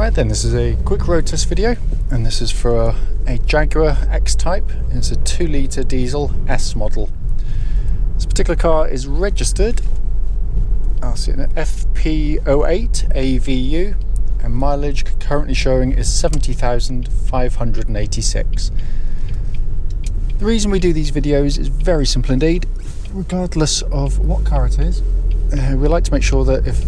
Right then, this is a quick road test video, and this is for a Jaguar X-Type. It's a 2-litre diesel S model. This particular car is registered, I'll see it in FP08AVU, and mileage currently showing is 70,586. The reason we do these videos is very simple indeed. Regardless of what car it is, we like to make sure that if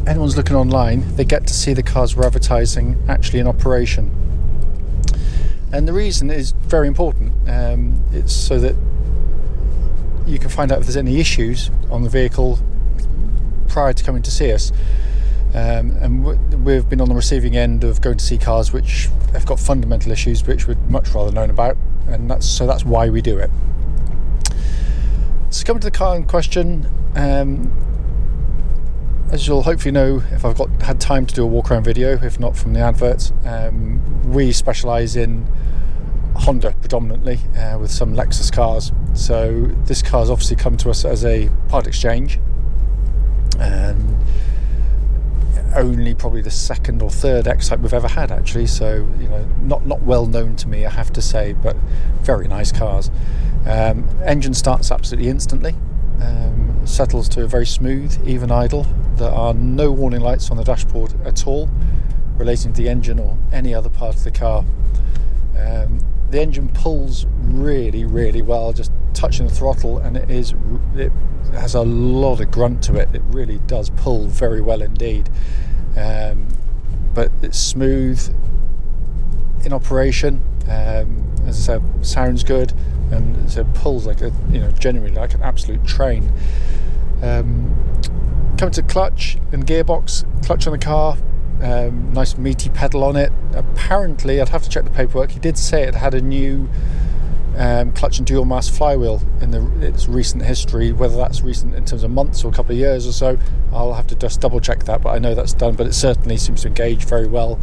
anyone's looking online, they get to see the cars we're advertising actually in operation. And the reason is very important. It's so that you can find out if there's any issues on the vehicle prior to coming to see us. And we've been on the receiving end of going to see cars which have got fundamental issues which we'd much rather known about, and that's why we do it. So coming to the car in question, as you'll hopefully know if I've had time to do a walk around video, if not from the adverts, we specialise in Honda predominantly, with some Lexus cars. So this car's obviously come to us as a part exchange, and only probably the second or third X-Type we've ever had actually. So not well known to me, I have to say, but very nice cars. Engine starts absolutely instantly. Settles to a very smooth, even idle. There are no warning lights on the dashboard at all relating to the engine or any other part of the car. The engine pulls really, really well, just touching the throttle, and it has a lot of grunt to it. It really does pull very well indeed. But it's smooth in operation. As I said, sounds good, and so it pulls like genuinely like an absolute train. Coming to clutch and gearbox, clutch on the car, nice meaty pedal on it. Apparently, I'd have to check the paperwork, he did say it had a new clutch and dual mass flywheel in its recent history. Whether that's recent in terms of months or a couple of years or so, I'll have to just double check that, but I know that's done. But it certainly seems to engage very well,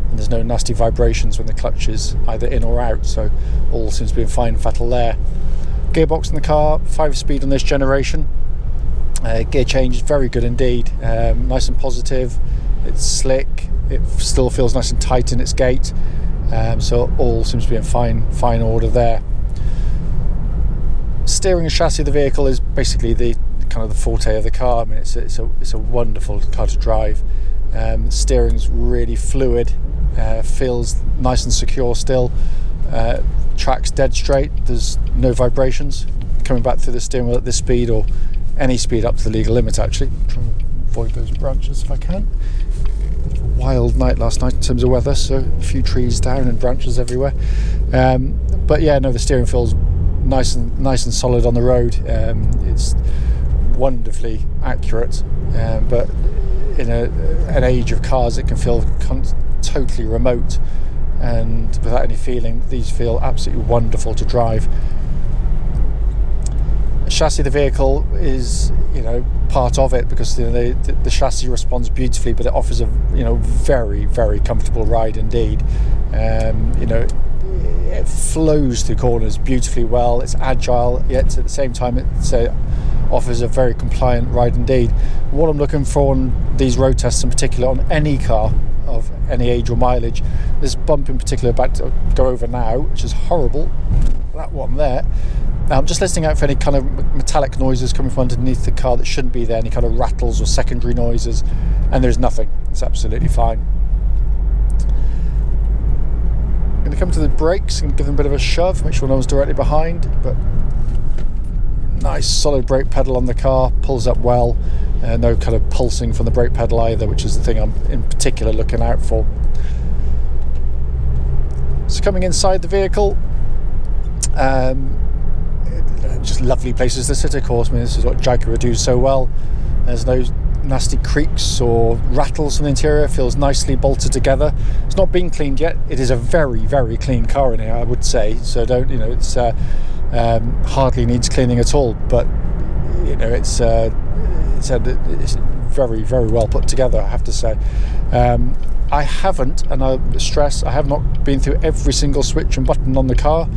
and there's no nasty vibrations when the clutch is either in or out, so all seems to be in fine fettle there. Gearbox in the car, 5-speed on this generation. Gear change is very good indeed, nice and positive. It's slick, it still feels nice and tight in its gate, so all seems to be in fine order there. Steering and chassis of the vehicle is basically the kind of the forte of the car. I mean, it's a wonderful car to drive. Steering's really fluid, feels nice and secure still. Track's dead straight, there's no vibrations coming back through the steering wheel at this speed, or any speed up to the legal limit actually. I'm trying to avoid those branches if I can. Bit of a wild night last night in terms of weather, so a few trees down and branches everywhere. But yeah, no, the steering feels nice and solid on the road. It's wonderfully accurate, but in an age of cars it can feel totally remote, and without any feeling, these feel absolutely wonderful to drive. The chassis of the vehicle is part of it, because the chassis responds beautifully, but it offers a very, very comfortable ride indeed. It flows through corners beautifully well, it's agile, yet at the same time it offers a very compliant ride indeed. What I'm looking for on these road tests, in particular on any car of any age or mileage, this bump in particular about to go over now, which is horrible, that one there. Now I'm just listening out for any kind of metallic noises coming from underneath the car that shouldn't be there, any kind of rattles or secondary noises, and there's nothing. It's absolutely fine. I'm going to come to the brakes and give them a bit of a shove, make sure no one's directly behind, but nice solid brake pedal on the car, pulls up well, no kind of pulsing from the brake pedal either, which is the thing I'm in particular looking out for. So coming inside the vehicle, just lovely places to sit, of course. I mean, this is what Jaguar do so well. There's no nasty creaks or rattles from the interior. It feels nicely bolted together. It's not been cleaned yet. It is a very, very clean car in here, I would say. So don't, it's hardly needs cleaning at all. But it's very, very well put together, I have to say. I haven't, and I stress, I have not been through every single switch and button on the car,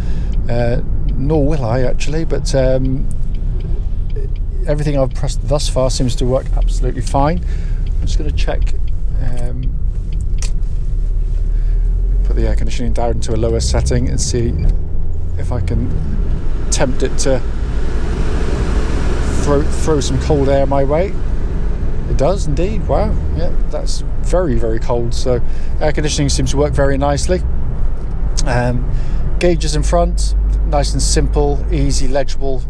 nor will I actually, but everything I've pressed thus far seems to work absolutely fine. I'm just going to check the air conditioning down to a lower setting and see if I can tempt it to throw some cold air my way. It does indeed. Wow, yeah, that's very, very cold. So air conditioning seems to work very nicely. Gauges in front, nice and simple, easy, legible.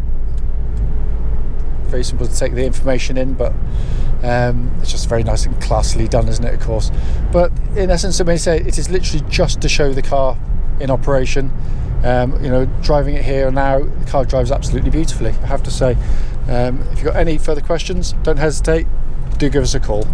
Very simple to take the information in, but it's just very nice and classily done, isn't it, of course. But in essence, I may say it is literally just to show the car in operation. Driving it here now, the car drives absolutely beautifully, I have to say. If you've got any further questions, don't hesitate, do give us a call.